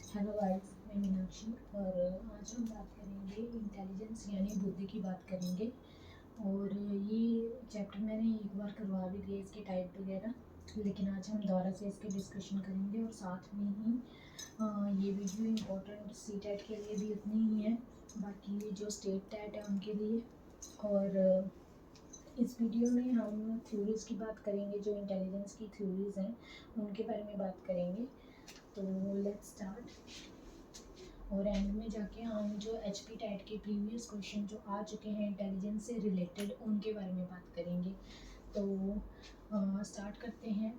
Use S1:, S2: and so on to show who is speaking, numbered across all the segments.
S1: Hello guys, मैं मीनाक्षी और आज हम बात करेंगे इंटेलिजेंस यानी बुद्धि की बात करेंगे। और ये चैप्टर मैंने एक बार करवा भी दिया इसके टाइप वगैरह, लेकिन आज हम दोबारा से इसके डिस्कशन करेंगे। और साथ में ही ये वीडियो इम्पोर्टेंट सी टेट के लिए भी उतनी ही है, बाकी जो स्टेट टेट है उनके लिए। और इस वीडियो में हम थ्योरीज़ की बात करेंगे, जो इंटेलिजेंस की थ्योरीज़ हैं उनके बारे में बात करेंगे। तो लेट्स स्टार्ट। और एंड में जाके हम जो एच पी टेट के प्रीवियस क्वेश्चन जो आ चुके हैं इंटेलिजेंस से रिलेटेड उनके बारे में बात करेंगे। तो स्टार्ट करते हैं।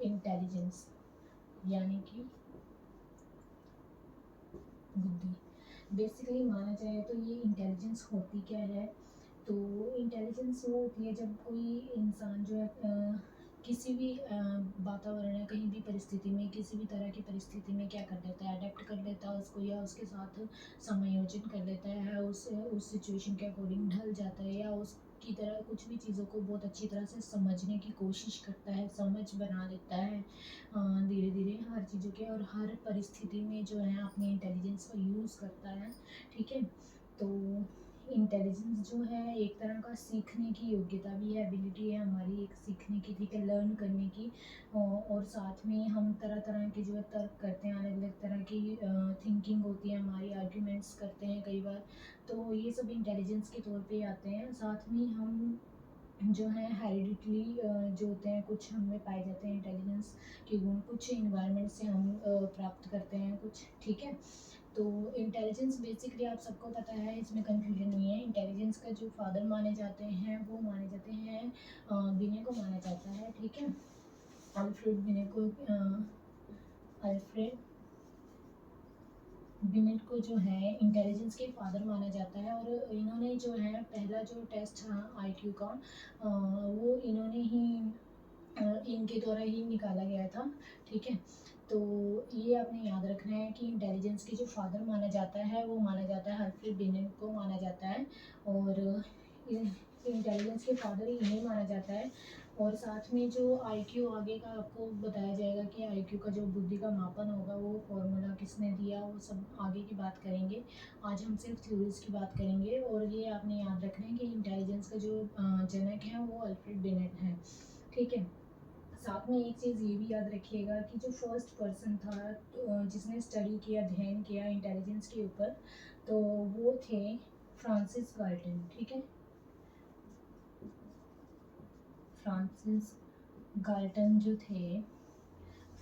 S1: इंटेलिजेंस यानी कि बुद्धि। बेसिकली माना जाए तो ये इंटेलिजेंस होती क्या है? तो इंटेलिजेंस वो होती है जब कोई इंसान जो है किसी भी वातावरण या कहीं भी परिस्थिति में, किसी भी तरह की परिस्थिति में क्या कर लेता है, अडेप्ट कर लेता है उसको, या उसके साथ समायोजन कर लेता है, उस सिचुएशन के अकॉर्डिंग ढल जाता है, या उसकी तरह कुछ भी चीज़ों को बहुत अच्छी तरह से समझने की कोशिश करता है, समझ बना लेता है धीरे धीरे हर चीज़ों के, और हर परिस्थिति में जो है अपने इंटेलिजेंस का यूज़ करता है। ठीक है, तो इंटेलिजेंस जो है एक तरह का सीखने की योग्यता भी है, एबिलिटी है हमारी एक सीखने की, ठीक है, लर्न करने की। और साथ में हम तरह तरह के जो है तर्क करते हैं, अलग अलग तरह की थिंकिंग होती है हमारी, आर्ग्यूमेंट्स करते हैं कई बार। तो ये सब इंटेलिजेंस के तौर पे आते हैं। साथ में हम जो है हेरिडिटली जो होते हैं, कुछ हमें पाए जाते हैं इंटेलिजेंस के गुण, कुछ इन्वायरमेंट से हम प्राप्त करते हैं कुछ। ठीक है, तो इंटेलिजेंस बेसिकली आप सबको पता है, इसमें कंफ्यूजन नहीं है। इंटेलिजेंस का जो फादर माने जाते हैं वो माने जाते हैं बिने को माना जाता है। ठीक है, अल्फ्रेड बिने को, अल्फ्रेड बिनेट को जो है इंटेलिजेंस के फादर माना जाता है। और इन्होंने जो है पहला जो टेस्ट था आईक्यू का, वो इन्होंने ही इनके द्वारा ही निकाला गया था। ठीक है, तो ये आपने याद रखना है कि इंटेलिजेंस के जो फादर माना जाता है वो माना जाता है अल्फ्रेड बिनेट को माना जाता है। और इंटेलिजेंस के फादर ही इन्हें माना जाता है। और साथ में जो आईक्यू आगे का आपको बताया जाएगा कि आईक्यू का जो बुद्धि का मापन होगा वो फॉर्मूला किसने दिया, वो सब आगे की बात करेंगे। आज हम सिर्फ थ्योरीज की बात करेंगे। और ये आपने याद रखना है कि इंटेलिजेंस का जो जनक है वो अल्फ्रेड बिनेट है। ठीक है, साथ में एक चीज़ ये भी याद रखिएगा कि जो फर्स्ट पर्सन था जिसने स्टडी किया, अध्ययन किया इंटेलिजेंस के ऊपर, तो वो थे फ्रांसिस गाल्टन। ठीक है, फ्रांसिस गाल्टन जो थे,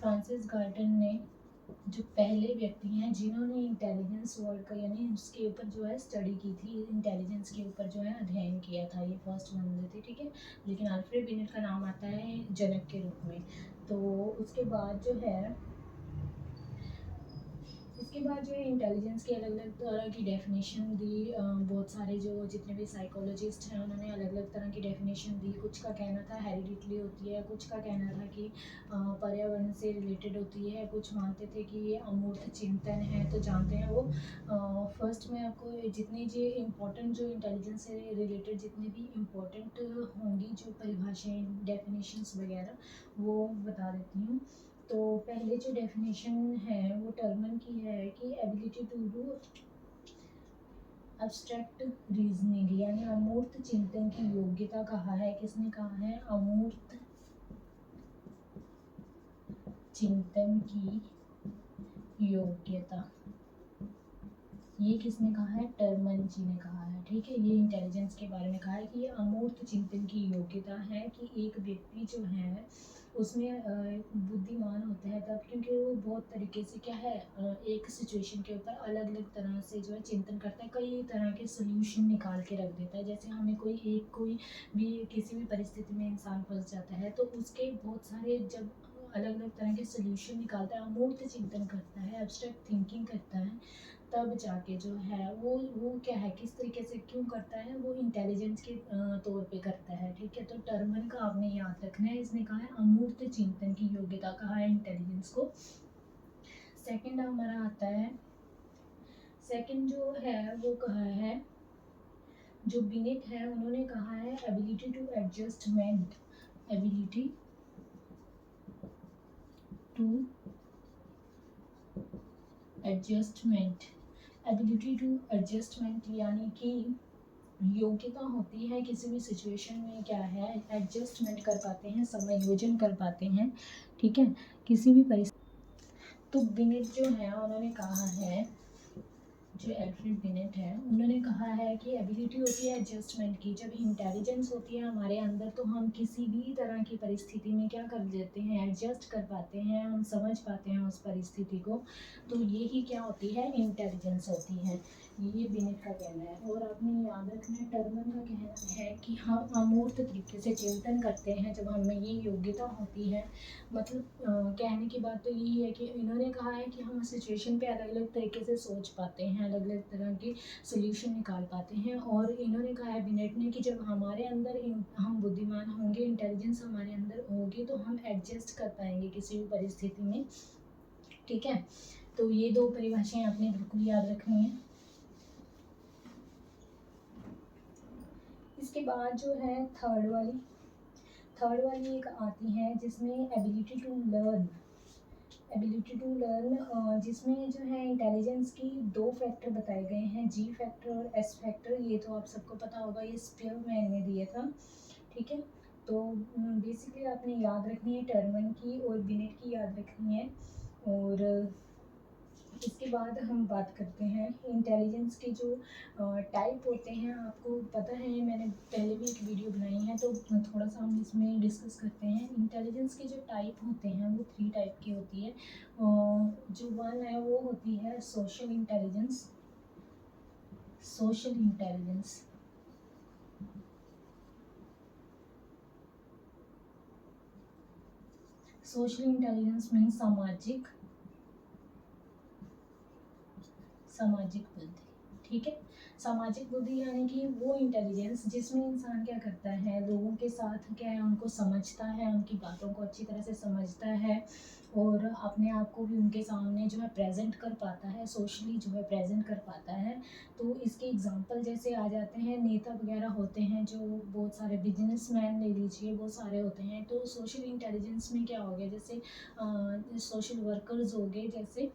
S1: फ्रांसिस गाल्टन ने जो पहले व्यक्ति हैं जिन्होंने इंटेलिजेंस वर्ड का यानी उसके ऊपर जो है स्टडी की थी, इंटेलिजेंस के ऊपर जो है अध्ययन किया था, ये फर्स्ट बंदे थे। ठीक है, लेकिन अल्फ्रेड बिनेट का नाम आता है जनक के रूप में। तो उसके बाद जो है, इसके बाद जो है इंटेलिजेंस की अलग अलग तरह की डेफिनेशन दी। बहुत सारे जो जितने भी साइकोलॉजिस्ट हैं उन्होंने अलग अलग तरह की डेफिनेशन दी। कुछ का कहना था हेरिडिटरी होती है, कुछ का कहना था कि पर्यावरण से रिलेटेड होती है, कुछ मानते थे कि ये अमूर्त चिंतन है। तो जानते हैं वो फर्स्ट में आपको जितनी जो इम्पोर्टेंट जो इंटेलिजेंस से रिलेटेड जितनी भी इम्पोर्टेंट होंगी जो परिभाषाएँ, डेफिनेशंस वगैरह वो बता देती हूँ। तो पहले जो डेफिनेशन है वो टर्मन की है कि ability to do abstract reasoning यानी अमूर्त चिंतन की योग्यता कहा है। किसने कहा है? अमूर्त चिंतन की योग्यता, ये किसने कहा है? टर्मन जी ने कहा है। ठीक है, ये इंटेलिजेंस के बारे में कहा है कि ये अमूर्त चिंतन की योग्यता है कि एक व्यक्ति जो है उसमें बुद्धिमान होता है तब क्योंकि वो बहुत तरीके से क्या है एक सिचुएशन के ऊपर अलग अलग तरह से जो है चिंतन करता है, कई तरह के सोल्यूशन निकाल के रख देता है। जैसे हमें कोई भी किसी भी परिस्थिति में इंसान फंस जाता है तो उसके बहुत सारे जब अलग अलग तरह के सोल्यूशन निकालता है, अमूर्त चिंतन करता है, एब्स्ट्रैक्ट थिंकिंग करता है, तब जाके जो है वो क्या है, किस तरीके से क्यों करता है, वो इंटेलिजेंस के तौर पे करता है। ठीक है, तो टर्मन का आपने याद रखना है, इसने कहा है अमूर्त चिंतन की योग्यता कहा है इंटेलिजेंस को। सेकंड हमारा आता है, सेकंड जो है वो कहा है जो बिनेट है उन्होंने कहा है ability to adjustment, ability to adjustment, ability to adjustment यानी कि योग्यता होती है किसी भी सिचुएशन में क्या है, एडजस्टमेंट कर पाते हैं, समायोजन कर पाते हैं, ठीक है, किसी भी परिस्थिति। तो बिनेट जो है उन्होंने कहा है, जो एल्फ्रेड बिनेट है उन्होंने कहा है कि एबिलिटी होती है एडजस्टमेंट की, जब इंटेलिजेंस होती है हमारे अंदर तो हम किसी भी तरह की परिस्थिति में क्या कर लेते हैं, एडजस्ट कर पाते हैं, हम समझ पाते हैं उस परिस्थिति को। तो यही क्या होती है, इंटेलिजेंस होती है, ये बिनेट का कहना है। और आपने याद रखना है टर्मन का कहना है कि हम अमूर्त तरीके से चिंतन करते हैं जब हमें ये योग्यता होती है। मतलब कहने की बात तो यही है कि इन्होंने कहा है कि हम सिचुएशन पे अलग अलग तरीके से सोच पाते हैं, अलग अलग तरह के सोल्यूशन निकाल पाते हैं। और इन्होंने कहा है बिनेट ने कि जब हमारे अंदर हम बुद्धिमान होंगे, इंटेलिजेंस हमारे अंदर होगी तो हम एडजस्ट कर पाएंगे किसी भी परिस्थिति में, ठीक है। तो ये दो परिभाषाएं आपने बिल्कुल याद रखनी है। इसके बाद जो है थर्ड वाली एक आती है जिसमें एबिलिटी टू लर्न, जिसमें जो है इंटेलिजेंस की दो फैक्टर बताए गए हैं, जी फैक्टर और एस फैक्टर। ये तो आप सबको पता होगा, ये स्पियरमैन ने दिया था, ठीक है। तो बेसिकली आपने याद रखनी है टर्मन की और बिनेट की याद रखनी है। और इसके बाद हम बात करते हैं इंटेलिजेंस के जो टाइप होते हैं। आपको पता है, मैंने पहले भी एक वीडियो बनाई है तो थोड़ा सा हम इसमें डिस्कस करते हैं। इंटेलिजेंस के जो टाइप होते हैं वो 3 टाइप की होती है। जो वन है वो होती है social intelligence. Social intelligence means सामाजिक बुद्धि, ठीक है। सामाजिक बुद्धि यानी कि वो इंटेलिजेंस जिसमें इंसान क्या करता है, लोगों के साथ क्या है, उनको समझता है, उनकी बातों को अच्छी तरह से समझता है और अपने आप को भी उनके सामने जो है प्रेजेंट कर पाता है, सोशली जो है प्रेजेंट कर पाता है। तो इसके एग्जांपल जैसे आ जाते हैं, नेता वगैरह होते हैं, जो बहुत सारे बिजनेसमैन ले लीजिए, वो सारे होते हैं। तो सोशल इंटेलिजेंस में क्या हो गया, जैसे सोशल वर्कर्स हो गए जैसे,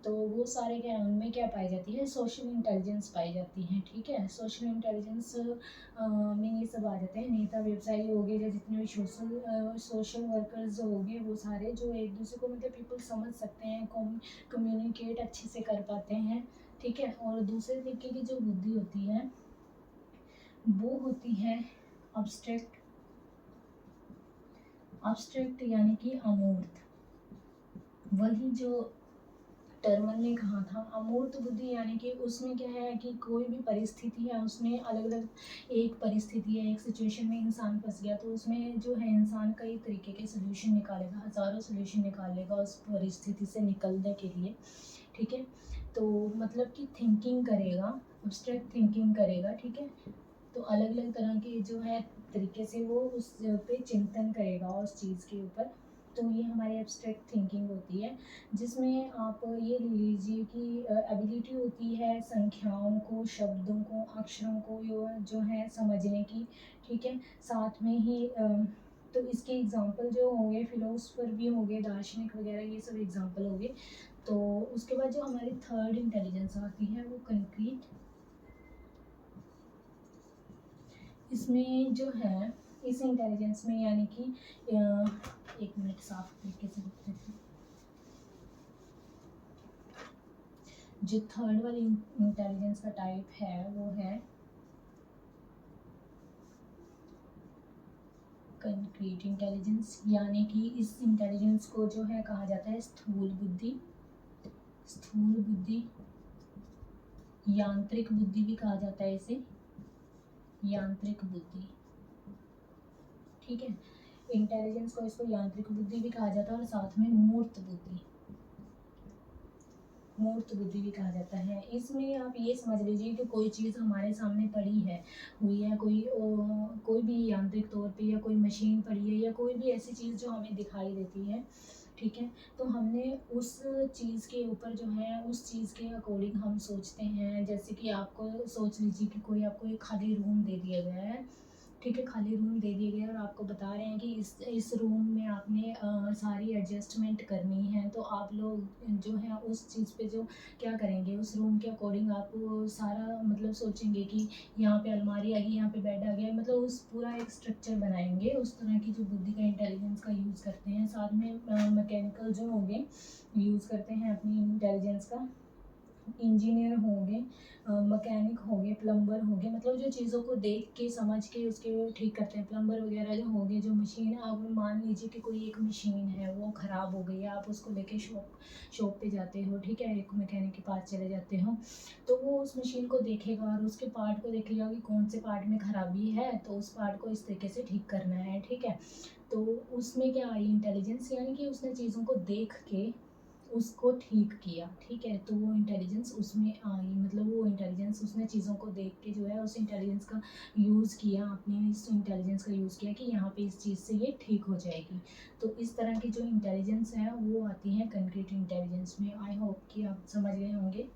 S1: तो वो सारे क्या है, उनमें क्या पाई जाती है, सोशल इंटेलिजेंस पाई जाती है, ठीक है। सोशल इंटेलिजेंस में ये सब आ जाते हैं, नेता व्यवसायी हो गए, या जितने भी सोशल वर्कर्स हो गए, वो सारे जो एक दूसरे को मतलब पीपल समझ सकते हैं, कम्युनिकेट अच्छे से कर पाते हैं, ठीक है। और दूसरे तरीके की जो बुद्धि होती है वो होती है अब्स्ट्रैक्ट यानी कि अमूर्त। वही जो टर्मन ने कहा था, अमूर्त बुद्धि यानी कि उसमें क्या है कि कोई भी परिस्थिति है, उसमें अलग अलग, एक परिस्थिति है, एक सिचुएशन में इंसान फंस गया तो उसमें जो है इंसान कई तरीके के सोल्यूशन निकालेगा, हज़ारों सोल्यूशन निकालेगा उस परिस्थिति से निकलने के लिए, ठीक है। तो मतलब कि थिंकिंग करेगा, अब्स्ट्रैक्ट थिंकिंग करेगा, ठीक है। तो अलग अलग तरह के जो है तरीके से वो उस पे चिंतन करेगा उस चीज़ के ऊपर। तो ये हमारी एब्स्ट्रैक्ट थिंकिंग होती है, जिसमें आप ये ले लीजिए कि एबिलिटी होती है संख्याओं को, शब्दों को, अक्षरों को जो है समझने की, ठीक है। साथ में ही तो इसके एग्जांपल जो होंगे, फिलोसफर भी होंगे, दार्शनिक वगैरह, ये सब एग्जांपल होंगे। तो उसके बाद जो हमारी थर्ड इंटेलिजेंस आती है वो कंक्रीट। इसमें जो है, इस इंटेलिजेंस में यानी कि एक मिनट साफ तरीके से लिख देते हैं। जो थर्ड वाली इंटेलिजेंस का टाइप है वो है कंक्रीट इंटेलिजेंस, यानी कि इस इंटेलिजेंस को जो है कहा जाता है स्थूल बुद्धि, यांत्रिक बुद्धि भी कहा जाता है इसे, यांत्रिक बुद्धि, ठीक है। इंटेलिजेंस को इसको यांत्रिक बुद्धि भी कहा जाता है और साथ में मूर्त बुद्धि भी कहा जाता है। इसमें आप ये समझ लीजिए कि कोई चीज़ हमारे सामने पड़ी है, हुई है, कोई भी यांत्रिक तौर पे, या कोई मशीन पड़ी है, या कोई भी ऐसी चीज़ जो हमें दिखाई देती है, ठीक है। तो हमने उस चीज़ के ऊपर जो है, उस चीज़ के अकॉर्डिंग हम सोचते हैं। जैसे कि आपको सोच लीजिए कि कोई आपको एक खाली रूम दे दिया गया है, ठीक है, खाली रूम दे दिए गए और आपको बता रहे हैं कि इस रूम में आपने सारी एडजस्टमेंट करनी है, तो आप लोग जो है उस चीज़ पे जो क्या करेंगे, उस रूम के अकॉर्डिंग आप वो सारा मतलब सोचेंगे कि यहाँ पे अलमारी आ गई, यहाँ पे बेड आ गया, मतलब उस पूरा एक स्ट्रक्चर बनाएंगे। उस तरह की जो बुद्धि का, इंटेलिजेंस का यूज़ करते हैं। साथ में मैकेनिकल जो होंगे यूज़ करते हैं अपनी इंटेलिजेंस का। इंजीनियर होंगे, मैकेनिक होंगे, प्लम्बर होंगे, मतलब जो चीज़ों को देख के समझ के उसके ठीक करते हैं। प्लम्बर वगैरह जो होंगे, जो मशीन, अब मान लीजिए कि कोई एक मशीन है वो ख़राब हो गई है, आप उसको लेके शॉप पे जाते हो, ठीक है, एक मैकेनिक के पास चले जाते हो, तो वो उस मशीन को देखेगा और उसके पार्ट को देखेगा कि कौन से पार्ट में ख़राबी है, तो उस पार्ट को इस तरीके से ठीक करना है, ठीक है। तो उसमें क्या आई इंटेलिजेंस, यानी कि उसने चीज़ों को देख के उसको ठीक किया, ठीक है, तो वो इंटेलिजेंस उसमें आई, मतलब वो इंटेलिजेंस उसने चीज़ों को देख के जो है उस इंटेलिजेंस का यूज़ किया, अपने इस इंटेलिजेंस का यूज़ किया कि यहाँ पे इस चीज़ से ये ठीक हो जाएगी। तो इस तरह की जो इंटेलिजेंस है वो आती है कंक्रीट इंटेलिजेंस में। आई होप कि आप समझ गए होंगे।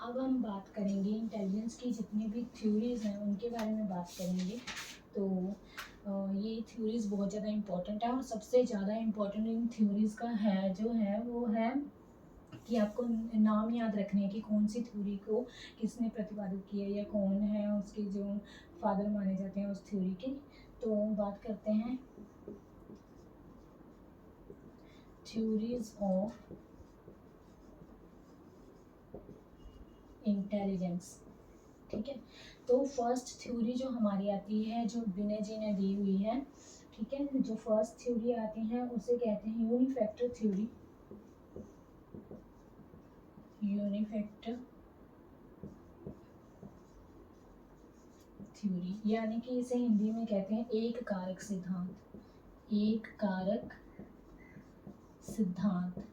S1: अब हम बात करेंगे इंटेलिजेंस की जितनी भी थ्योरीज हैं उनके बारे में बात करेंगे। तो ये थ्योरीज बहुत ज़्यादा इम्पोर्टेंट है, और सबसे ज़्यादा इम्पोर्टेंट इन थ्योरीज का है जो है वो है कि आपको नाम याद रखने हैं कि कौन सी थ्योरी को किसने प्रतिपादित किया या कौन है उसके जो फादर माने जाते हैं उस थ्योरी के। तो बात करते हैं थ्योरीज ऑफ इंटेलिजेंस, ठीक है। तो फर्स्ट थ्योरी जो हमारी आती है, जो बिने जी ने दी हुई है, ठीक है, जो फर्स्ट थ्योरी आती है उसे कहते हैं यूनिफैक्टर थ्योरी। यूनिफैक्टर थ्योरी, यानी कि इसे हिंदी में कहते हैं एक कारक सिद्धांत। एक कारक सिद्धांत।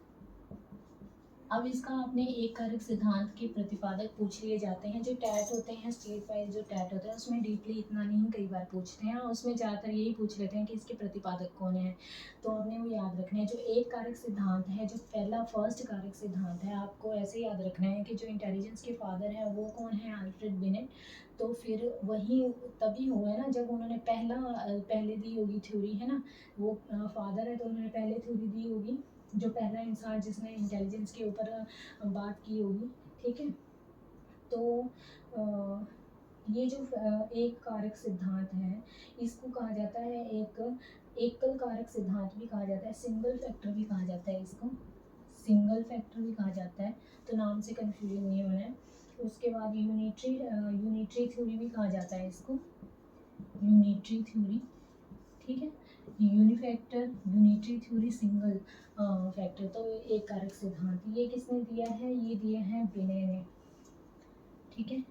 S1: अब इसका आपने एक कारक सिद्धांत के प्रतिपादक पूछ लिए जाते हैं। जो टैट होते हैं, स्टेट वाइज जो टैट होते हैं उसमें डीपली इतना नहीं कई बार पूछते हैं, उसमें ज़्यादातर यही पूछ लेते हैं कि इसके प्रतिपादक कौन है। तो आपने वो याद रखना है। जो एक कारक सिद्धांत है, जो पहला फर्स्ट कारक सिद्धांत है, आपको ऐसे याद रखना है कि जो इंटेलिजेंस के फादर हैं वो कौन है, अल्फ्रेड बिनेट। तो फिर वही तभी हुआ है ना जब उन्होंने पहले दी होगी थ्योरी, है ना, वो फादर है तो उन्होंने पहले थ्योरी दी होगी, जो पहला इंसान जिसने इंटेलिजेंस के ऊपर बात की होगी, ठीक है। तो अ, ये जो एक कारक सिद्धांत है इसको कहा जाता है एक एकल कारक सिद्धांत भी कहा जाता है, सिंगल फैक्टर भी कहा जाता है इसको, सिंगल फैक्टर भी कहा जाता है, तो नाम से कंफ्यूजन नहीं होना है। उसके बाद यूनिटरी थ्योरी भी कहा जाता है इसको, यूनिटरी थ्योरी, ठीक है। यूनिफैक्टर, यूनिटरी थ्योरी, सिंगल फैक्टर। तो एक कारक सिद्धांत ये किसने दिया है, ये दिया है बिने ने, ठीक है,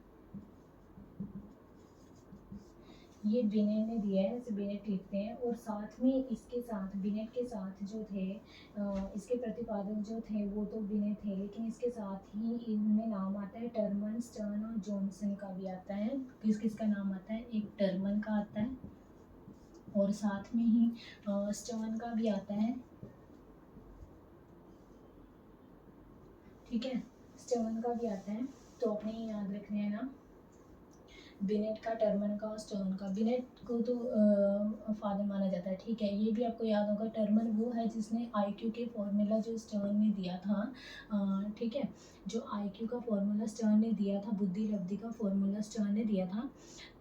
S1: ये बिनेट ने दिया है, इसे बिनेट लिखते हैं। और साथ में इसके साथ बिनेट के साथ जो थे इसके प्रतिपादक जो थे वो तो बिनेट थे, लेकिन इसके साथ ही इनमें नाम आता है टर्मन, स्टर्न और जॉनसन का भी आता है। किस किस का नाम आता है, एक टर्मन का आता है और साथ में ही स्टर्न का भी आता है, ठीक है, स्टर्न का भी आता है। तो अपने याद रखने हैं ना, बिनेट का, टर्मन का और स्टर्न का। बिनेट को तो फादर माना जाता है, ठीक है, ये भी आपको याद होगा। टर्मन वो है जिसने आईक्यू के फॉर्मूला जो स्टर्न ने दिया था, ठीक है, जो आईक्यू का फॉर्मूला स्टर्न ने दिया था, बुद्धि लब्धि का फॉर्मूला स्टर्न ने दिया था,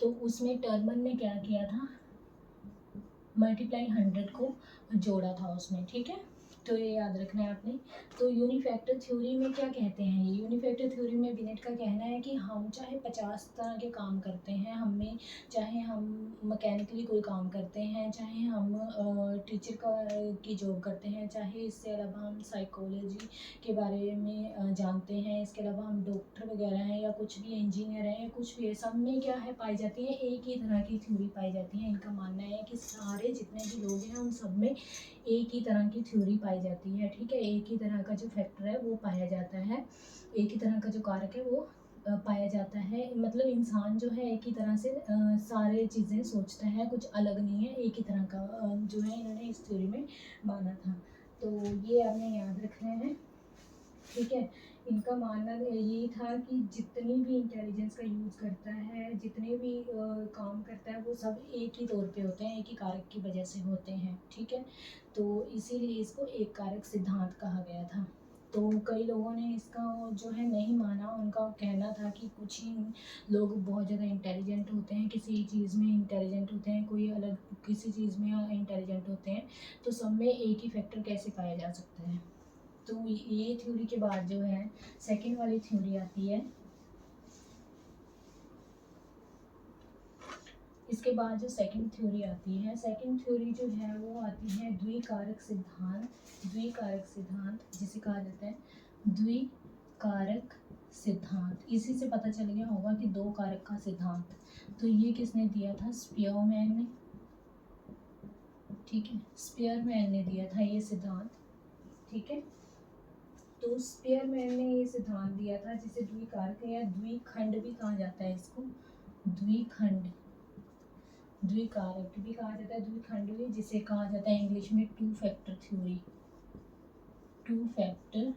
S1: तो उसमें टर्मन ने क्या किया था, मल्टीप्लाई 100 को जोड़ा था उसमें, ठीक है। तो ये याद रखना है आपने। तो यूनिफैक्टर थ्योरी में क्या कहते हैं, ये यूनिफैक्टर थ्योरी में बिनेट का कहना है कि हम चाहे 50 तरह के काम करते हैं, हमें चाहे हम मैकेनिकली कोई काम करते हैं, चाहे हम टीचर का की जॉब करते हैं, चाहे इससे अलावा हम साइकोलॉजी के बारे में जानते हैं, इसके अलावा हम डॉक्टर वगैरह हैं या कुछ भी इंजीनियर हैं या कुछ भी है, सब में क्या है पाई जाती है, एक ही तरह की थ्योरी पाई जाती है। इनका मानना है कि सारे जितने भी लोग हैं उन सब में एक ही तरह की थ्योरी पाई जाती है, ठीक है, एक ही तरह का जो फैक्टर है वो पाया जाता है, एक ही तरह का जो कारक है वो पाया जाता है। मतलब इंसान जो है एक ही तरह से सारे चीज़ें सोचता है, कुछ अलग नहीं है, एक ही तरह का जो है इन्होंने इस थ्योरी में माना था। तो ये आपने याद रखना है। ठीक है। इनका मानना ये था कि जितनी भी इंटेलिजेंस का यूज़ करता है, जितने भी काम करता है, वो सब एक ही तौर पे होते हैं, एक ही कारक की वजह से होते हैं, ठीक है। तो इसीलिए इसको एक कारक सिद्धांत कहा गया था। तो कई लोगों ने इसका जो है नहीं माना, उनका कहना था कि कुछ ही लोग बहुत ज़्यादा इंटेलिजेंट होते हैं, किसी चीज़ में इंटेलिजेंट होते हैं, कोई अलग किसी चीज़ में इंटेलिजेंट होते हैं, तो सब में एक ही फैक्टर कैसे पाया जा सकता है। तो ये थ्योरी के बाद जो है सेकंड वाली थ्योरी आती है। इसके बाद जो सेकंड थ्योरी आती है, सेकंड थ्योरी जो है वो आती है द्विकारक सिद्धांत। द्विकारक सिद्धांत जिसे कहा जाता है द्विकारक सिद्धांत। इसी से पता चल गया होगा कि दो कारक का सिद्धांत। तो ये किसने दिया था? स्पियरमैन ने, ठीक है, स्पियरमैन ने दिया था ये सिद्धांत, ठीक है। तो स्पियरमैन ने ये सिद्धांत दिया था, जिसे द्विकारक या द्विखंड भी कहा जाता है, इसको द्विखंड, द्विकारक भी कहा जाता है, द्विखंड भी, जिसे कहा जाता है इंग्लिश में two factor theory. Two factor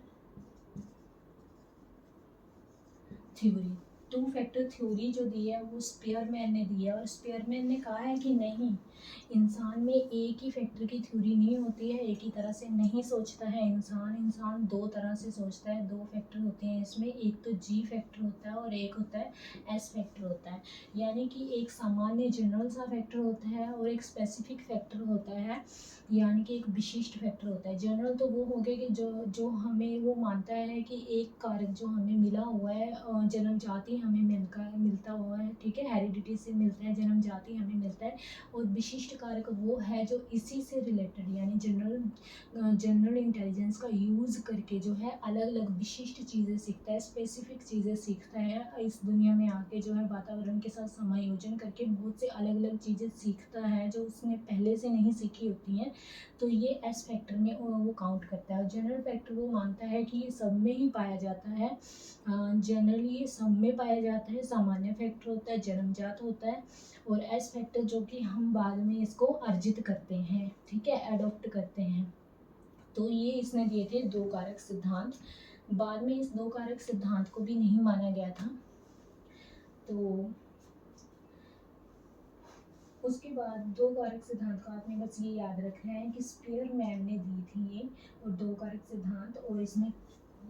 S1: theory, two factor theory जो दी है वो स्पियरमैन ने दी है। और स्पियरमैन ने कहा है कि नहीं, इंसान में एक ही फैक्टर की थ्योरी नहीं होती है, एक ही तरह से नहीं सोचता है इंसान। इंसान दो तरह से सोचता है, दो फैक्टर होते हैं इसमें, एक तो जी फैक्टर होता है और एक होता है एस फैक्टर होता है। यानी कि एक सामान्य जनरल सा फैक्टर होता है और एक स्पेसिफिक फैक्टर होता है, यानी कि एक विशिष्ट फैक्टर होता है। जनरल तो वो हो गया कि जो हमें वो मानता है कि एक कारक जो हमें मिला हुआ है, जन्मजाति हमें मिलता हुआ है, ठीक है, हेरिडिटी से मिलता है, जन्मजाति हमें मिलता है। और विशिष्ट कारक वो है जो इसी से रिलेटेड, यानी जनरल इंटेलिजेंस का यूज़ करके जो है अलग अलग विशिष्ट चीज़ें सीखता है, स्पेसिफिक चीज़ें सीखता है। इस दुनिया में आके जो है वातावरण के साथ समायोजन करके बहुत से अलग अलग चीज़ें सीखता है जो उसने पहले से नहीं सीखी होती हैं। तो ये एस फैक्टर में वो काउंट करता है। और जनरल फैक्टर वो मानता है कि ये सब में ही पाया जाता है, जनरली ये सब में पाया जाता है। सामान्य फैक्टर होता है, जन्मजात होता है। और एस फैक्टर जो कि हम बाद में इसको अर्जित करते हैं, ठीक है, एडॉप्ट करते हैं। तो ये इसने दिए थे दो कारक सिद्धांत। बाद में इस दो कारक सिद्धांत को भी नहीं माना गया था। तो उसके बाद दो कारक सिद्धांत का आपने बस ये याद रखना है कि स्पियरमैन ने दी थी ये और दो कारक सिद्धांत। और इसमें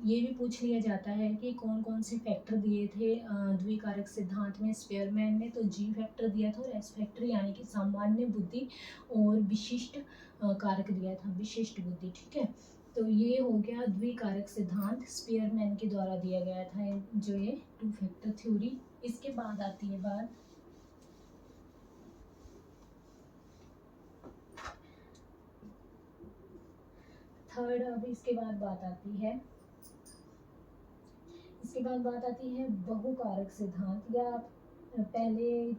S1: ये भी पूछ लिया जाता है कि कौन कौन से फैक्टर दिए थे द्विकारक सिद्धांत में स्पियरमैन ने। तो जी फैक्टर दिया था और एस फैक्टर यानी कि सामान्य बुद्धि और विशिष्ट कारक दिया था, विशिष्ट बुद्धि, ठीक है। तो ये हो गया द्विकारक सिद्धांत, स्पियरमैन के द्वारा दिया गया था जो ये टू फैक्टर थ्योरी। इसके बाद आती है बात थर्ड। अब इसके बाद बात आती है, इसके बाद बात आती है बहुकारक सिद्धांत, या आप पहले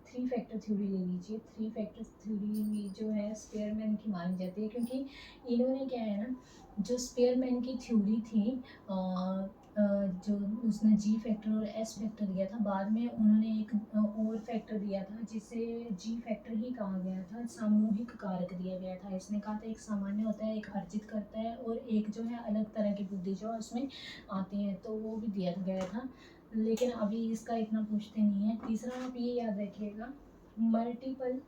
S1: थ्री फैक्टर थ्योरी ले लीजिए। थ्री फैक्टर थ्योरी जो है स्पेयरमैन की मानी जाती है, क्योंकि इन्होंने क्या है ना, जो स्पेयरमैन की थ्योरी थी, जो उसने जी फैक्टर और एस फैक्टर दिया था, बाद में उन्होंने एक और फैक्टर दिया था जिसे जी फैक्टर ही कहा गया था, सामूहिक कारक दिया गया था। इसने कहा था एक सामान्य होता है, एक अर्जित करता है, और एक जो है अलग तरह की बुद्धि जो उसमें आती है, तो वो भी दिया गया था। लेकिन अभी इसका इतना पूछते नहीं है। तीसरा आप ये याद रखिएगा, multiple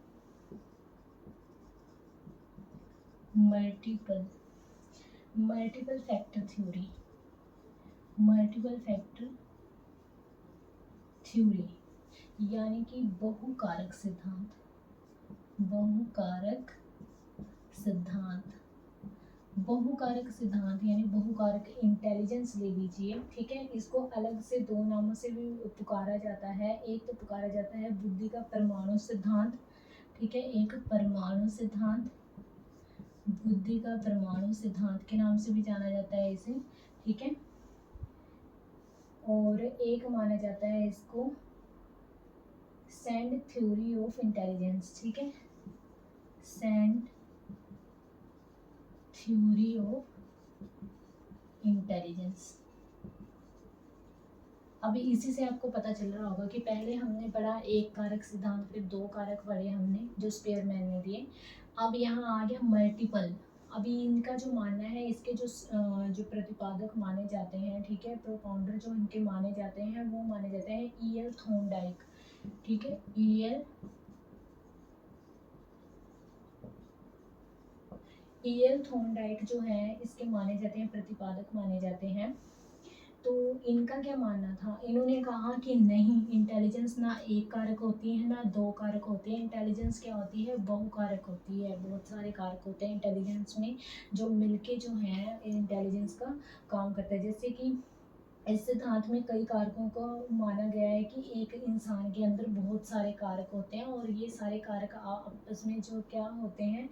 S1: multiple multiple factor theory. Multiple factor theory यानी कि बहुकारक सिद्धांत। बहुकारक सिद्धांत, बहुकारक सिद्धांत यानी बहुकारक इंटेलिजेंस ले लीजिए, ठीक है। इसको अलग से दो नामों से भी पुकारा जाता है। एक तो पुकारा जाता है बुद्धि का परमाणु सिद्धांत, ठीक है, एक परमाणु सिद्धांत, बुद्धि का परमाणु सिद्धांत के नाम से भी जाना जाता है इसे, ठीक है। और एक माना जाता है इसको सैंड थ्योरी ऑफ इंटेलिजेंस, ठीक है, सैंड थ्योरी ऑफ इंटेलिजेंस। अभी इसी से आपको पता चल रहा होगा कि पहले हमने पढ़ा एक कारक सिद्धांत, फिर दो कारक पढ़े हमने जो स्पेयरमैन ने दिए। अब यहाँ आ गया मल्टीपल। अभी इनका जो मानना है, इसके जो प्रतिपादक माने जाते हैं, ठीक है, प्रोपाउंडर जो इनके माने जाते हैं वो माने जाते हैं E.L. थॉर्नडाइक, ठीक है, E.L. थॉर्नडाइक जो है इसके माने जाते हैं, प्रतिपादक माने जाते हैं। तो इनका क्या मानना था, इन्होंने कहा कि नहीं, इंटेलिजेंस ना एक कारक होती है ना दो कारक होते हैं, इंटेलिजेंस क्या होती है, बहुकारक होती है, बहुत सारे कारक होते हैं इंटेलिजेंस में जो मिलके जो है इंटेलिजेंस का काम करता है। जैसे कि इस सिद्धांत में कई कारकों को माना गया है कि एक इंसान के अंदर बहुत सारे कारक होते हैं और ये सारे कारक आपस में जो क्या होते हैं,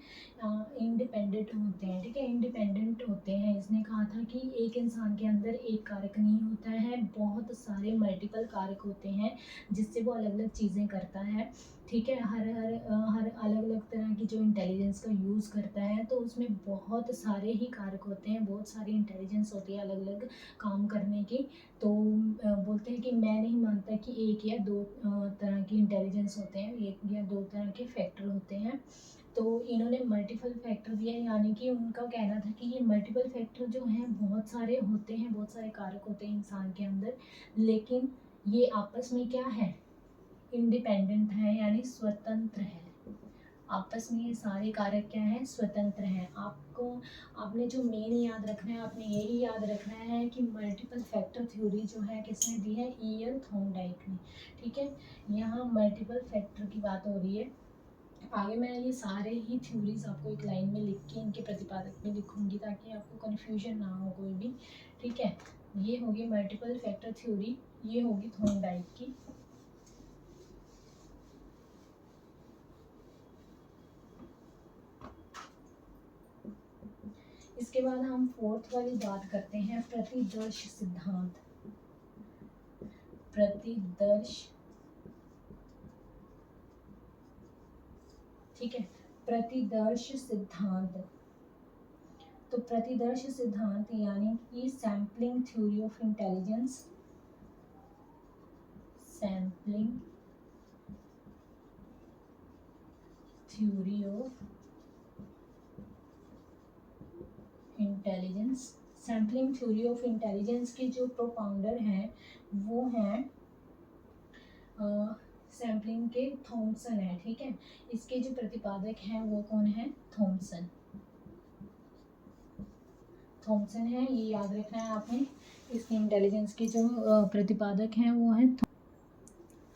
S1: इंडिपेंडेंट होते हैं, ठीक है, इंडिपेंडेंट होते हैं। इसने कहा था कि एक इंसान के अंदर एक कारक नहीं होता है, बहुत सारे मल्टीपल कारक होते हैं जिससे वो अलग अलग चीज़ें करता है, ठीक है, हर अलग अलग तरह की जो इंटेलिजेंस का यूज़ करता है, तो उसमें बहुत सारे ही कारक होते हैं, बहुत सारी इंटेलिजेंस होती है अलग अलग काम करने की। तो बोलते हैं कि मैं नहीं मानता कि एक या दो तरह की इंटेलिजेंस होते हैं, एक या दो तरह के फैक्टर होते हैं। तो इन्होंने मल्टीपल फैक्टर दिया, यानी कि उनका कहना था कि ये मल्टीपल फैक्टर जो हैं बहुत सारे होते हैं, बहुत सारे कारक होते हैं इंसान के अंदर, लेकिन ये आपस में क्या है, इंडिपेंडेंट है, यानी स्वतंत्र है। आपस में ये सारे कारक क्या हैं, स्वतंत्र हैं। आपको आपने जो मेन याद रखना है, आपने यही याद रखना है कि मल्टीपल फैक्टर थ्योरी जो है किसने दी है, E.L. थॉर्नडाइक ने, ठीक है। यहाँ मल्टीपल फैक्टर की बात हो रही है। आगे मैं ये सारे ही थ्योरीज आपको एक लाइन में लिख के इनके प्रतिपादक में लिखूंगी ताकि आपको कन्फ्यूजन ना हो कोई भी, ठीक है। ये होगी मल्टीपल फैक्टर थ्योरी, ये होगी थॉर्नडाइक की। इसके बाद हम फोर्थ वाली बात करते हैं, प्रतिदर्श सिद्धांत। प्रतिदर्श, ठीक है, प्रतिदर्श सिद्धांत। तो प्रतिदर्श सिद्धांत यानी कि sampling theory of intelligence, sampling theory of intelligence. Sampling theory of intelligence के जो प्रोपाउंडर हैं वो हैं सैम्पलिंग के थॉमसन है, ठीक है। इसके जो प्रतिपादक हैं वो कौन है, थॉमसन। थॉमसन है, ये याद रखना है आपने। इसके इंटेलिजेंस के जो प्रतिपादक हैं वो हैं,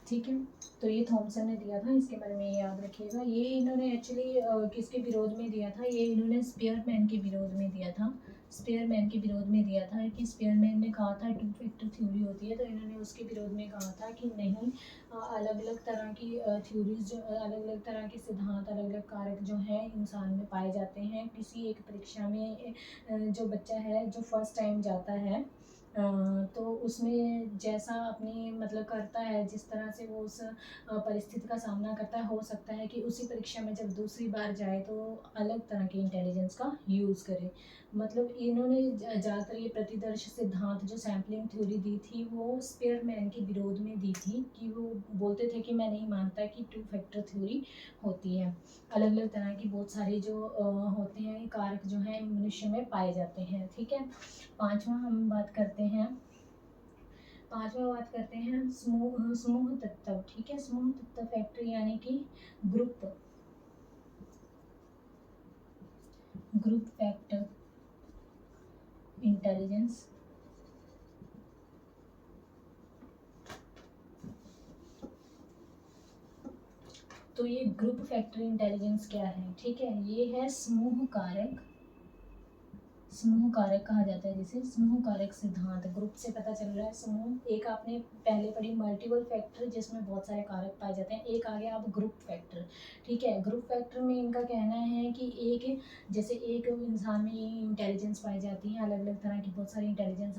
S1: ठीक है। तो ये थॉमसन ने दिया था, इसके बारे में याद रखिएगा। ये इन्होंने एक्चुअली किसके विरोध में दिया था, ये इन्होंने स्पेयरमैन के विरोध में दिया था। स्पेयरमैन के विरोध में दिया था कि स्पेयरमैन ने कहा था टू फैक्टर थ्योरी होती है, तो इन्होंने उसके विरोध में कहा था कि नहीं, अलग अलग तरह की थ्योरीज, जो अलग अलग तरह के सिद्धांत, अलग अलग कारक जो हैं इंसान में पाए जाते हैं। किसी एक परीक्षा में जो बच्चा है जो फर्स्ट टाइम जाता है, तो उसमें जैसा अपनी मतलब करता है, जिस तरह से वो उस परिस्थिति का सामना करता है, हो सकता है कि उसी परीक्षा में जब दूसरी बार जाए तो अलग तरह के इंटेलिजेंस का यूज़ करे। मतलब इन्होंने ज़्यादातर ये प्रतिदर्श सिद्धांत जो सैम्पलिंग थ्योरी दी थी वो स्पेयरमैन के विरोध में दी थी, कि वो बोलते थे कि मैं नहीं मानता कि टू फैक्टर थ्योरी होती है। अलग अलग तरह की बहुत सारे जो होते हैं कारक जो हैं मनुष्य में पाए जाते हैं, ठीक है। पांचवा हम बात करते हैं, समूह तत्व, ठीक है। समूह तत्व फैक्टर यानी कि ग्रुप फैक्टर इंटेलिजेंस। तो ये ग्रुप फैक्टर इंटेलिजेंस क्या है, ठीक है, ये है समूह कारक। समूह कारक कहा जाता है जिसे, समूह कारक सिद्धांत। ग्रुप से पता चल रहा है समूह। एक आपने पहले पढ़ी मल्टीपल फैक्टर जिसमें बहुत सारे कारक पाए जाते हैं, एक आ गया अब ग्रुप फैक्टर, ठीक है। ग्रुप फैक्टर में इनका कहना है कि एक, जैसे एक इंसान में इंटेलिजेंस पाई जाती है, अलग अलग तरह की बहुत सारी इंटेलिजेंस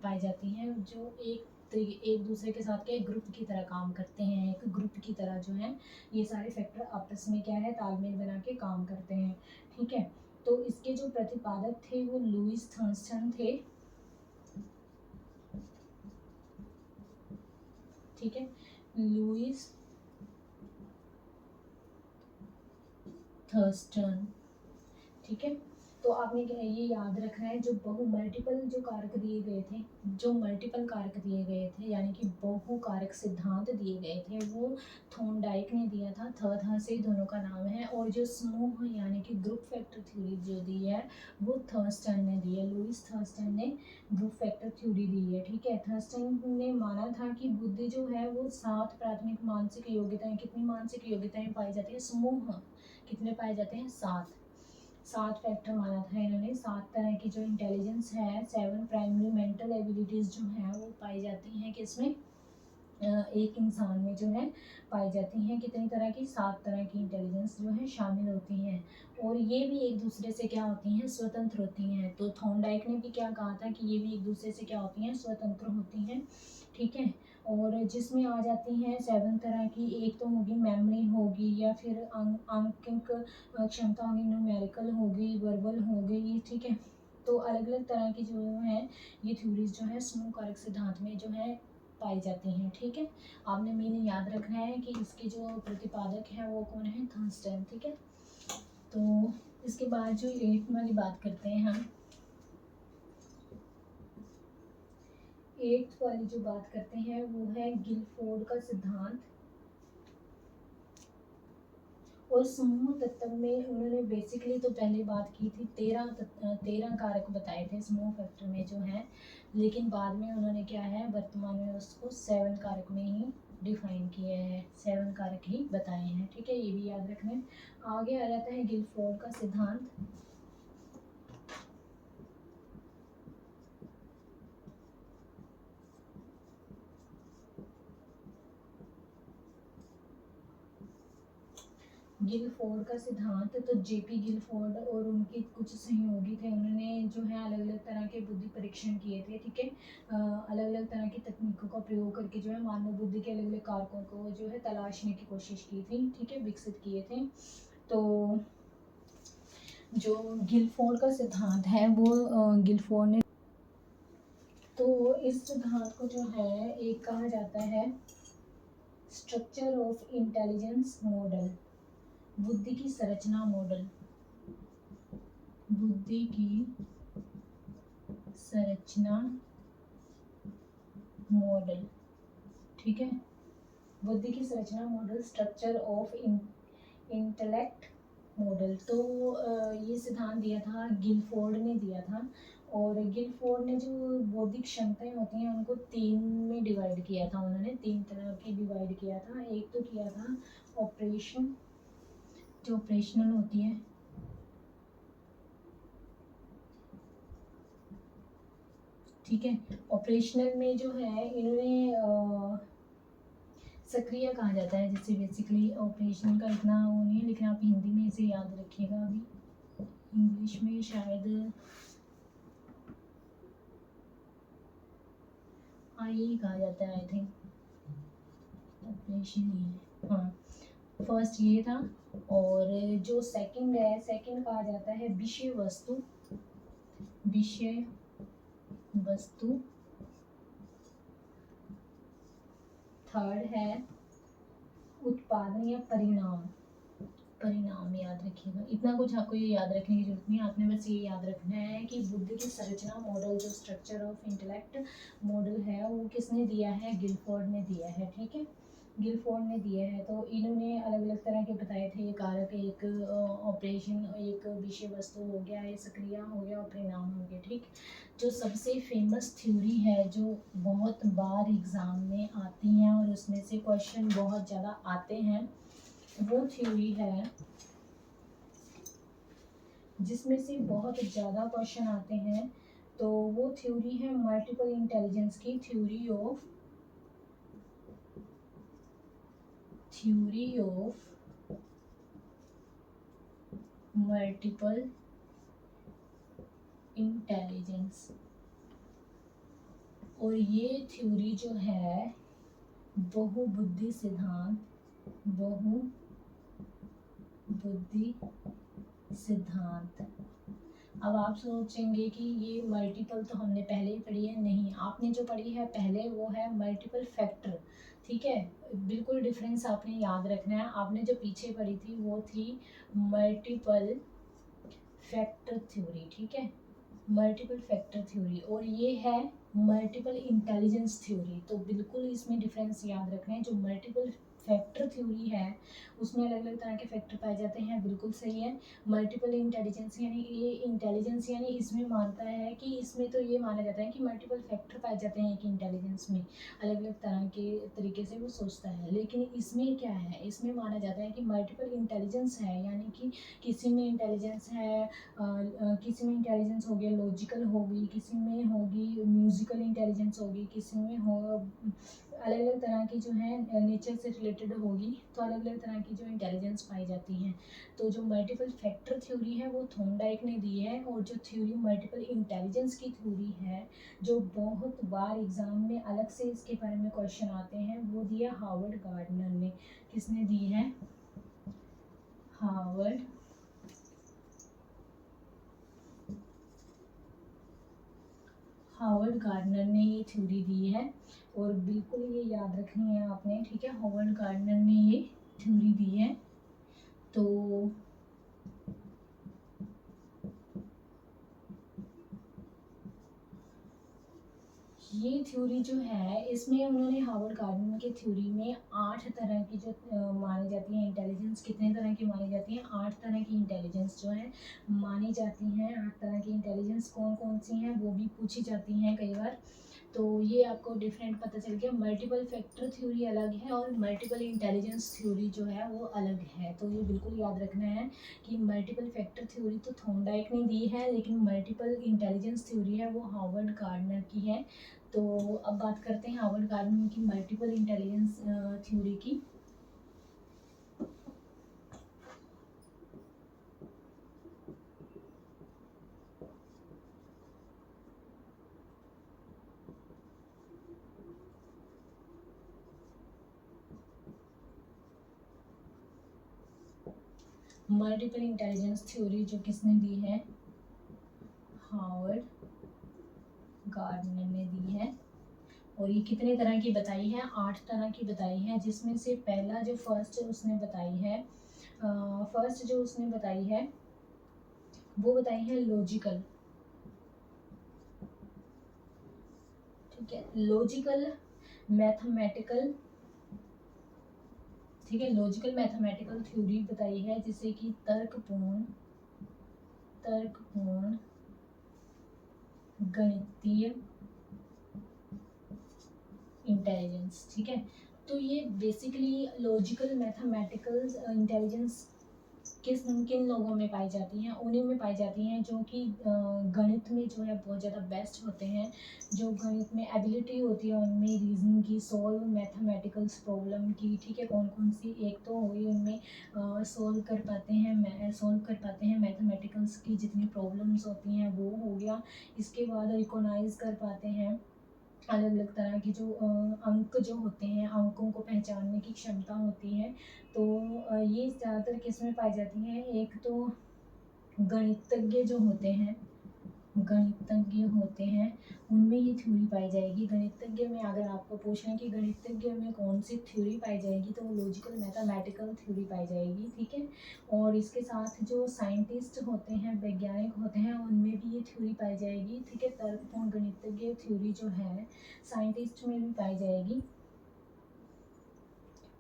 S1: पाई जाती हैं जो एक दूसरे के साथ के ग्रुप की तरह काम करते हैं, एक ग्रुप की तरह जो है ये सारे फैक्टर आपस में क्या है, तालमेल बना के काम करते हैं, ठीक है। तो इसके जो प्रतिपादक थे वो लुईस थॉम्सन थे, ठीक है, लुईस थर्स्टन, ठीक है। तो आपने ये याद रखना है, जो मल्टीपल जो कारक दिए गए थे, जो मल्टीपल कारक दिए गए थे यानी कि बहु कारक सिद्धांत दिए गए थे, वो थॉर्नडाइक ने दिया था। थ से दोनों का नाम है। और जो समूह यानी कि ग्रुप फैक्टर थ्योरी जो दी है वो थर्स्टन ने दी है। लुईस थर्स्टन ने ग्रुप फैक्टर थ्योरी दी है। ठीक है, थर्स्टन ने माना था कि बुद्धि जो है वो 7 प्राथमिक मानसिक योग्यताएं, कितनी मानसिक योग्यताएं पाई जाती है, समूह कितने पाए जाते हैं, 7 फैक्टर माना था इन्होंने। 7 तरह की जो इंटेलिजेंस है, 7 प्राइमरी मेंटल एबिलिटीज जो हैं वो पाई जाती हैं किसमें, एक इंसान में जो है पाई जाती हैं। कितनी तरह की, 7 तरह की इंटेलिजेंस जो है शामिल होती हैं। और ये भी एक दूसरे से क्या होती हैं, स्वतंत्र होती हैं। तो थॉर्नडाइक ने भी क्या कहा था कि ये भी एक दूसरे से क्या होती हैं, स्वतंत्र होती हैं। ठीक है, और जिसमें आ जाती हैं 7 तरह की, एक तो होगी मेमोरी होगी, या फिर आंकिक क्षमता होगी, न्यूमेरिकल होगी, वर्बल होगी। ठीक है, तो अलग अलग तरह की जो है ये थ्योरीज जो है समूह कारक सिद्धांत में जो है पाई जाती हैं। ठीक है, आपने मीनिंग याद रखना है कि इसके जो प्रतिपादक है वो कौन है, थर्स्टन। ठीक है, तो इसके बाद जो 8 वाली बात करते हैं हम, 8 वाली जो बात करते हैं वो है गिलफोर्ड का सिद्धांत। और समूह तत्व में उन्होंने बेसिकली तो पहले बात की थी, 13 कारक बताए थे समूह फैक्टर में जो है, लेकिन बाद में उन्होंने क्या है, वर्तमान में उसको 7 कारक में ही डिफाइन किया है, 7 कारक ही बताए हैं। ठीक है, ये भी याद रखना है। आगे आ जाता है गिलफोर्ड का सिद्धांत। गिलफोर्ड का सिद्धांत, तो जेपी गिलफोर्ड और उनके कुछ सहयोगी थे, उन्होंने जो है अलग अलग तरह के बुद्धि परीक्षण किए थे। ठीक है, अलग अलग तरह की तकनीकों का प्रयोग करके जो है मानव बुद्धि के अलग अलग कारकों को जो है तलाशने की कोशिश की थी। ठीक है, विकसित किए थे। तो जो गिलफोर्ड का सिद्धांत है वो गिलफोर्ड ने, तो इस सिद्धांत को जो है एक कहा जाता है स्ट्रक्चर ऑफ इंटेलिजेंस मॉडल, बुद्धि की संरचना मॉडल, बुद्धि की संरचना मॉडल। ठीक है, बुद्धि की संरचना model, structure of intellect model. तो ये सिद्धांत दिया था, गिलफोर्ड ने दिया था। और गिलफोर्ड ने जो बौद्धिक क्षमताएं होती हैं उनको 3 में डिवाइड किया था, उन्होंने 3 तरह की डिवाइड किया था। एक तो किया था ऑपरेशन, जो ऑपरेशनल होती है, ठीक है, ऑपरेशनल में जो है इन्होंने सक्रिय कहा जाता है, जैसे बेसिकली ऑपरेशन का इतना वो नहीं है, लेकिन आप हिंदी में इसे याद रखिएगा। अभी इंग्लिश में शायद हाँ यही कहा जाता है, आई थिंक ऑपरेशन ही है। हाँ, फर्स्ट ये था। और जो सेकंड है, सेकंड कहा जाता है विषय वस्तु, विषय वस्तु। थर्ड है उत्पादन या परिणाम, परिणाम याद रखिएगा। इतना कुछ आपको ये याद रखने की जरूरत नहीं है, आपने बस ये याद रखना है कि बुद्धि की संरचना मॉडल, जो स्ट्रक्चर ऑफ इंटेलेक्ट मॉडल है वो किसने दिया है, गिलफोर्ड ने दिया है। ठीक है, गिलफोर्ड ने दिया है। तो इन्होंने अलग अलग तरह के बताए थे ये कारक, एक ऑपरेशन, एक विषय वस्तु हो गया, ये सक्रिया हो गया, और परिणाम हो गया। ठीक, जो सबसे फेमस थ्योरी है जो बहुत बार एग्जाम में आती हैं और उसमें से क्वेश्चन बहुत ज़्यादा आते हैं, वो थ्योरी है जिसमें से बहुत ज़्यादा क्वेश्चन आते हैं, तो वो थ्योरी है मल्टीपल इंटेलिजेंस की, थ्योरी ऑफ मल्टीपल इंटेलिजेंस। और ये थ्योरी जो है बहुबुद्धि सिद्धांत, बहुबुद्धि सिद्धांत। अब आप सोचेंगे कि ये मल्टीपल तो हमने पहले ही पढ़ी है, नहीं, आपने जो पढ़ी है पहले वो है मल्टीपल फैक्टर। ठीक है, बिल्कुल डिफरेंस आपने याद रखना है। आपने जो पीछे पढ़ी थी वो थी मल्टीपल फैक्टर थ्योरी, ठीक है, मल्टीपल फैक्टर थ्योरी, और ये है मल्टीपल इंटेलिजेंस थ्योरी। तो बिल्कुल इसमें डिफरेंस याद रखना है। जो मल्टीपल फैक्टर थ्योरी है उसमें अलग अलग तरह के फैक्टर पाए जाते हैं, बिल्कुल सही है। मल्टीपल इंटेलिजेंस यानी ये इंटेलिजेंस यानी इसमें मानता है कि इसमें तो ये माना जाता है कि मल्टीपल फैक्टर पाए जाते हैं एक इंटेलिजेंस में, अलग अलग तरह के तरीके से वो सोचता है। लेकिन इसमें क्या है, इसमें माना जाता है कि मल्टीपल इंटेलिजेंस है, यानी कि किसी में इंटेलिजेंस है, किसी में इंटेलिजेंस हो गया लॉजिकल होगी, किसी में होगी म्यूजिकल इंटेलिजेंस होगी, किसी में हो अलग अलग तरह की जो है नेचर से रिलेटेड होगी। तो अलग अलग तरह की जो इंटेलिजेंस पाई जाती हैं। तो जो मल्टीपल फैक्टर थ्योरी है वो थॉर्नडाइक ने दी है, और जो थ्योरी मल्टीपल इंटेलिजेंस की थ्योरी है जो बहुत बार एग्जाम में अलग से इसके बारे में क्वेश्चन आते हैं, वो दिया हार्वर्ड गार्डनर ने। किसने दी है? हार्वर्ड गार्डनर ने ये थ्योरी दी है, और बिल्कुल ये याद रखनी है आपने, ठीक है। हार्वर्ड गार्डनर ने ये थ्योरी दी है। तो ये थ्योरी जो है इसमें उन्होंने हार्वर्ड गार्डनर के थ्योरी में 8 तरह की जो मानी जाती है इंटेलिजेंस, कितने तरह की मानी जाती है? 8 तरह की इंटेलिजेंस जो है मानी जाती हैं। 8 तरह की इंटेलिजेंस कौन कौन सी हैं वो भी पूछी जाती हैं कई बार। तो ये आपको डिफरेंट पता चल गया। मल्टीपल फैक्टर थ्योरी अलग है और मल्टीपल इंटेलिजेंस थ्योरी जो है वो अलग है। तो ये बिल्कुल याद रखना है कि मल्टीपल फैक्टर थ्योरी तो थॉर्नडाइक ने दी है, लेकिन मल्टीपल इंटेलिजेंस थ्योरी है वो हार्वर्ड गार्डनर की है। तो अब बात करते हैं हार्वर्ड गार्डनर की मल्टीपल इंटेलिजेंस थ्योरी की। मल्टीपल इंटेलिजेंस थ्योरी जो किसने दी है? हार्वर्ड गार्डनर ने दी है। और ये कितने तरह की बताई है? 8 तरह की बताई है, जिसमें से पहला जो फर्स्ट उसने बताई है, फर्स्ट जो उसने बताई है वो बताई है लॉजिकल, ठीक है, लॉजिकल मैथमेटिकल, ठीक है, लॉजिकल मैथमेटिकल थ्योरी बताई है, जिसे कि तर्कपूर्ण गणितीय इंटेलिजेंस, ठीक है। तो ये बेसिकली लॉजिकल मैथमेटिकल इंटेलिजेंस किन लोगों में पाई जाती हैं? उन्हीं में पाई जाती हैं जो कि गणित में जो है बहुत ज़्यादा बेस्ट होते हैं, जो गणित में एबिलिटी होती है उनमें रीजनिंग की, सॉल्व मैथमेटिकल्स प्रॉब्लम की, ठीक है। कौन कौन सी? एक तो हुई उनमें सॉल्व कर पाते हैं मैथमेटिकल्स की जितनी प्रॉब्लम्स होती हैं, वो हो गया। इसके बाद रिकॉग्नाइज कर पाते हैं अलग अलग तरह की जो अंक जो होते हैं, अंकों को पहचानने की क्षमता होती है। तो ये ज़्यादातर किस में पाई जाती हैं? एक तो गणितज्ञ होते हैं उनमें ये थ्योरी पाई जाएगी। गणितज्ञ में अगर आपको पूछना है कि गणितज्ञ में कौन सी थ्योरी पाई जाएगी, तो वो लॉजिकल मैथमेटिकल थ्योरी पाई जाएगी, ठीक है। और इसके साथ जो साइंटिस्ट होते हैं, वैज्ञानिक होते हैं, उनमें भी ये थ्योरी पाई जाएगी, ठीक है। तर्कपूर्ण गणितज्ञ थ्योरी जो है साइंटिस्ट में भी पाई जाएगी।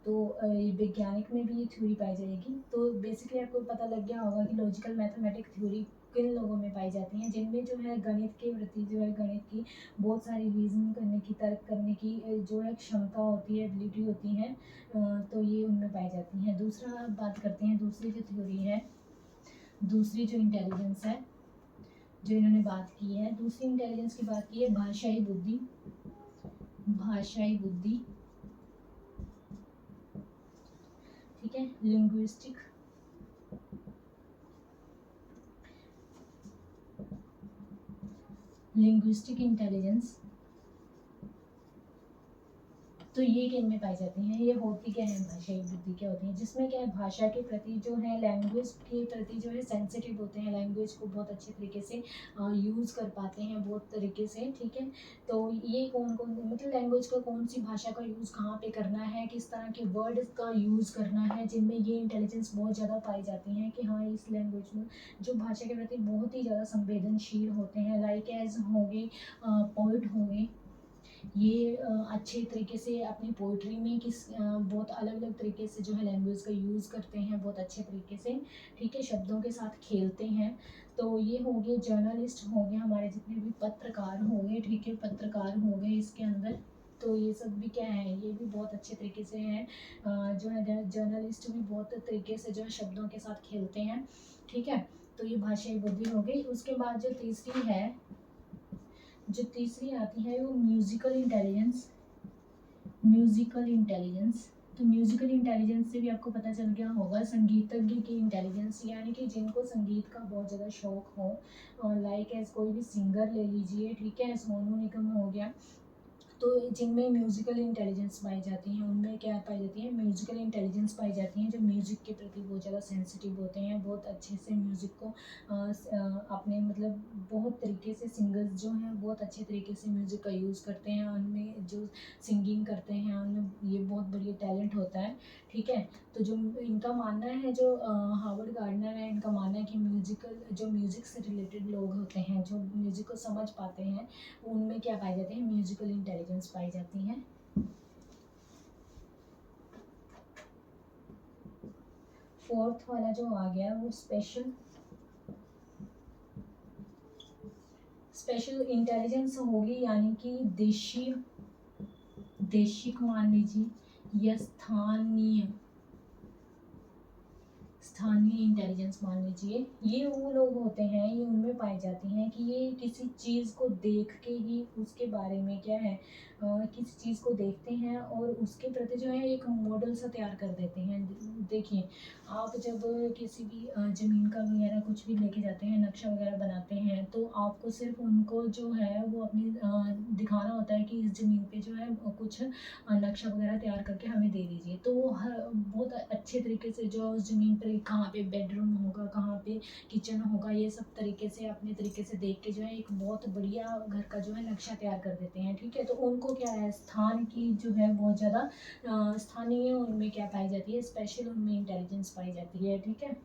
S1: तो वैज्ञानिक में भी ये थ्योरी पाई जाएगी। तो बेसिकली आपको पता लग गया होगा कि लॉजिकल मैथमेटिक थ्योरी किन लोगों में पाई जाती हैं, जिनमें जो है गणित के प्रति जो है गणित की बहुत सारी रीजन करने की, तर्क करने की जो है क्षमता होती है, एबिलिटी होती है, तो ये उनमें पाई जाती हैं। दूसरा बात करते हैं, दूसरी जो थ्योरी है, दूसरी जो इंटेलिजेंस है जो इन्होंने बात की है, दूसरी इंटेलिजेंस की बात की है भाषाई बुद्धि। ठीक है, लिंग्विस्टिक इंटेलिजेंस। तो ये किन में पाई जाती हैं, ये होती क्या है, भाषाई बुद्धि क्या होती है, जिसमें क्या है भाषा के प्रति जो है, लैंग्वेज के प्रति जो है सेंसिटिव होते हैं, लैंग्वेज को बहुत अच्छे तरीके से यूज़ कर पाते हैं बहुत तरीके से, ठीक है। तो ये कौन कौन मतलब लैंग्वेज का कौन सी भाषा का यूज़ कहाँ पे करना है, किस तरह के वर्ड का यूज़ करना है, जिनमें ये इंटेलिजेंस बहुत ज़्यादा पाई जाती हैं कि हाँ इस लैंग्वेज में जो भाषा के प्रति बहुत ही ज़्यादा संवेदनशील होते हैं, लाइक एज होंगे पोइट होंगे, ये अच्छे तरीके से अपनी पोइट्री में बहुत अलग अलग तरीके से जो है लैंग्वेज का यूज़ करते हैं बहुत अच्छे तरीके से, ठीक है, शब्दों के साथ खेलते हैं। तो ये हो गए जर्नलिस्ट हो गए, हमारे जितने भी पत्रकार हो गए, ठीक है, पत्रकार हो गए इसके अंदर। तो ये सब भी क्या है, ये भी बहुत अच्छे तरीके से हैं, जो है जर्नलिस्ट भी बहुत तरीके से जो है शब्दों के साथ खेलते हैं, ठीक है। तो ये भाषाई बुद्धि हो गई। उसके बाद जो तीसरी आती है वो म्यूजिकल इंटेलिजेंस। म्यूजिकल इंटेलिजेंस, तो म्यूजिकल इंटेलिजेंस से भी आपको पता चल गया होगा संगीतज्ञ की इंटेलिजेंस, यानी कि जिनको संगीत का बहुत ज़्यादा शौक हो, लाइक एज कोई भी सिंगर ले लीजिए, ठीक है, सोनू निगम हो गया, तो जिनमें म्यूज़िकल इंटेलिजेंस पाई जाती हैं, उनमें क्या पाई जाती है, म्यूज़िकल इंटेलिजेंस पाई जाती हैं, जो म्यूज़िक के प्रति बहुत ज़्यादा सेंसिटिव होते हैं, बहुत अच्छे से म्यूज़िक को अपने मतलब बहुत तरीके से सिंगर्स जो हैं बहुत अच्छे तरीके से म्यूज़िक का यूज़ करते हैं, उनमें जो सिंगिंग करते हैं उनमें ये बहुत बढ़िया टैलेंट होता है, ठीक है। तो जो इनका मानना है, जो हार्वर्ड गार्डनर है, इनका मानना है कि म्यूज़िक से रिलेटेड लोग होते हैं, जो म्यूज़िक को समझ पाते हैं, उनमें क्या पाई जाती है, म्यूजिकल इंटेलिजेंस पाई जाती है। फोर्थ वाला जो आ गया वो स्पेशल इंटेलिजेंस होगी, यानी कि देशिक मान लीजिए, या स्थानीय इंटेलिजेंस मान लीजिए, ये वो लोग होते हैं, ये उनमें पाई जाती हैं कि ये किसी चीज़ को देख के ही उसके बारे में क्या है, किसी चीज़ को देखते हैं और उसके प्रति जो है एक मॉडल सा तैयार कर देते हैं। देखिए, आप जब किसी भी ज़मीन का वगैरह कुछ भी लेके जाते हैं, नक्शा वगैरह बनाते हैं, तो आपको सिर्फ उनको जो है वो अपनी दिखाना होता है कि इस ज़मीन पे जो है कुछ नक्शा वगैरह तैयार करके हमें दे दीजिए, तो वो बहुत अच्छे तरीके से जो उस ज़मीन पर कहाँ पे बेडरूम होगा, कहाँ पे किचन होगा, ये सब तरीके से अपने तरीके से देख के जो है एक बहुत बढ़िया घर का जो है नक्शा तैयार कर देते हैं, ठीक है। तो उनको क्या है, स्थान की जो है बहुत ज़्यादा स्थानीय उनमें क्या पाई जाती है, स्पेशल उनमें इंटेलिजेंस पाई जाती है, ठीक है,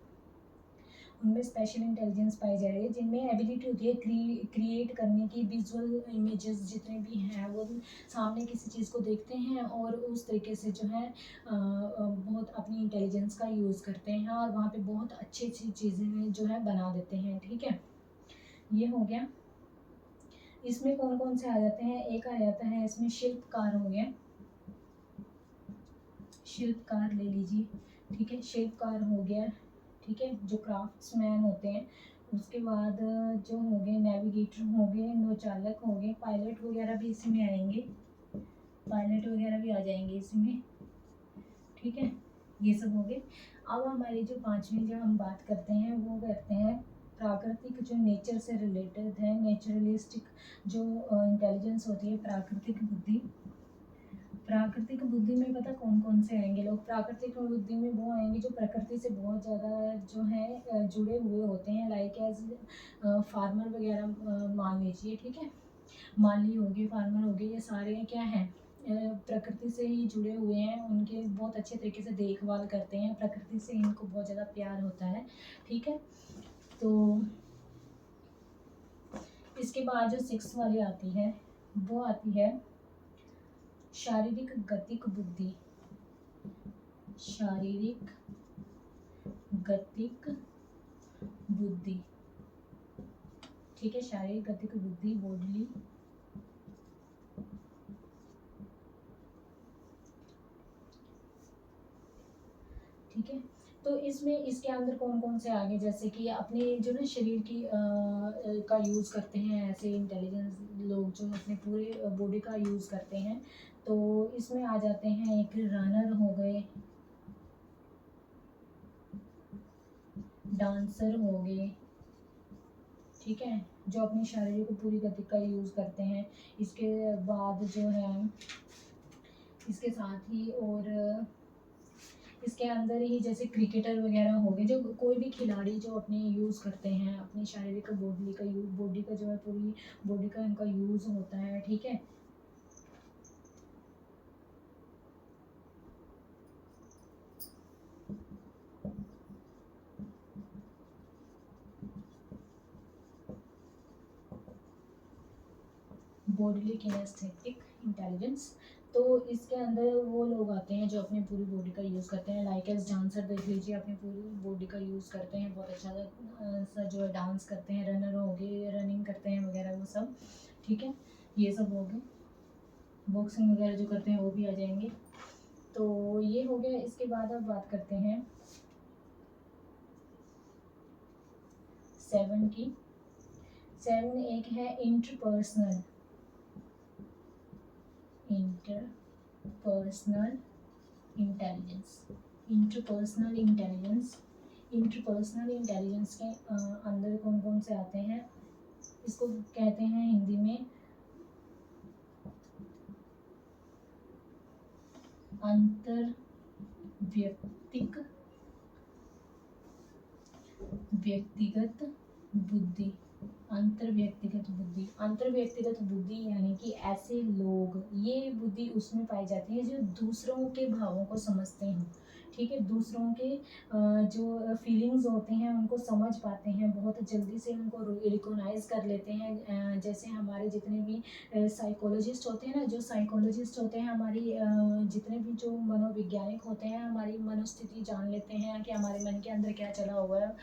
S1: उनमें स्पेशल इंटेलिजेंस पाई जा रही है, जिनमें एबिलिटी होती है क्रिएट करने की, विजुअल इमेजेस जितने भी हैं वो सामने किसी चीज़ को देखते हैं और उस तरीके से जो है बहुत अपनी इंटेलिजेंस का यूज़ करते हैं और वहाँ पे बहुत अच्छी अच्छी चीज़ें जो है बना देते हैं, ठीक है। ये हो गया। इसमें कौन कौन से आ जाते हैं, एक आ जाता है इसमें शिल्पकार हो गया, शिल्पकार ले लीजिए, ठीक है, शिल्पकार हो गया, ठीक है, जो क्राफ्ट्समैन होते हैं। उसके बाद जो हो गए नेविगेटर हो गए, नौचालक हो गए, पायलट वगैरह भी इसमें आएंगे, पायलट वगैरह भी आ जाएंगे इसमें, ठीक है, ये सब हो गए। अब हमारी जो पांचवी जो हम बात करते हैं वो करते हैं प्राकृतिक, जो नेचर से रिलेटेड है, नेचुरलिस्टिक जो इंटेलिजेंस होती है, प्राकृतिक बुद्धि। प्राकृतिक बुद्धि में पता कौन कौन से आएंगे लोग, प्राकृतिक बुद्धि में वो आएंगे जो प्रकृति से बहुत ज़्यादा जो है जुड़े हुए होते हैं, लाइक एज फार्मर वगैरह मान लीजिए, ठीक है, माली हो गए, फार्मर हो गए, ये सारे क्या हैं, प्रकृति से ही जुड़े हुए हैं, उनके बहुत अच्छे तरीके से देखभाल करते हैं, प्रकृति से इनको बहुत ज़्यादा प्यार होता है, ठीक है। तो इसके बाद जो 6 वाली आती है वो आती है शारीरिक गतिक बुद्धि, शारीरिक गतिक बुद्धि, ठीक है, शारीरिक गतिक बुद्धि, बॉडली, ठीक है। तो इसमें इसके अंदर कौन कौन से आगे, जैसे कि अपने जो ना शरीर की का यूज़ करते हैं, ऐसे इंटेलिजेंस लोग जो अपने पूरे बॉडी का यूज़ करते हैं, तो इसमें आ जाते हैं एक रनर हो गए, डांसर हो गए, ठीक है, जो अपनी शारीरिक पूरी गति का यूज़ करते हैं। इसके बाद जो है इसके साथ ही और इसके अंदर ही जैसे क्रिकेटर वगैरह हो गए, जो कोई भी खिलाड़ी जो अपने यूज़ करते हैं अपनी शारीरिक बॉडी का जो है पूरी बॉडी का इनका यूज़ होता है, ठीक है। बॉडीली किनेस्थेटिक इंटेलिजेंस, तो इसके अंदर वो लोग आते हैं जो अपनी पूरी बॉडी का यूज़ करते हैं, लाइक एज डांसर देख लीजिए, अपनी पूरी बॉडी का यूज़ करते हैं, बहुत अच्छा सा जो है डांस करते हैं, रनर हो गए, रनिंग करते हैं वगैरह वो सब, ठीक है। ये सब हो गए, बॉक्सिंग वगैरह जो करते हैं वो भी आ जाएंगे। तो ये हो गया। इसके बाद अब बात करते हैं 7 की। 7 एक है interpersonal intelligence. Interpersonal intelligence, interpersonal intelligence के अंदर कौन कौन से आते हैं, इसको कहते हैं हिंदी में अंतर व्यक्तिगत बुद्धि। अंतर व्यक्तिगत बुद्धि यानी कि ऐसे लोग, ये बुद्धि उसमें पाई जाती है जो दूसरों के भावों को समझते हैं, ठीक है। दूसरों के जो फीलिंग्स होते हैं उनको समझ पाते हैं, बहुत जल्दी से उनको रिकोनाइज कर लेते हैं। जैसे हमारे जितने भी साइकोलॉजिस्ट होते हैं ना, जो साइकोलॉजिस्ट होते हैं हमारी जितने भी जो मनोवैज्ञानिक होते हैं, हमारी मनोस्थिति जान लेते हैं कि हमारे मन के अंदर क्या चला हुआ है।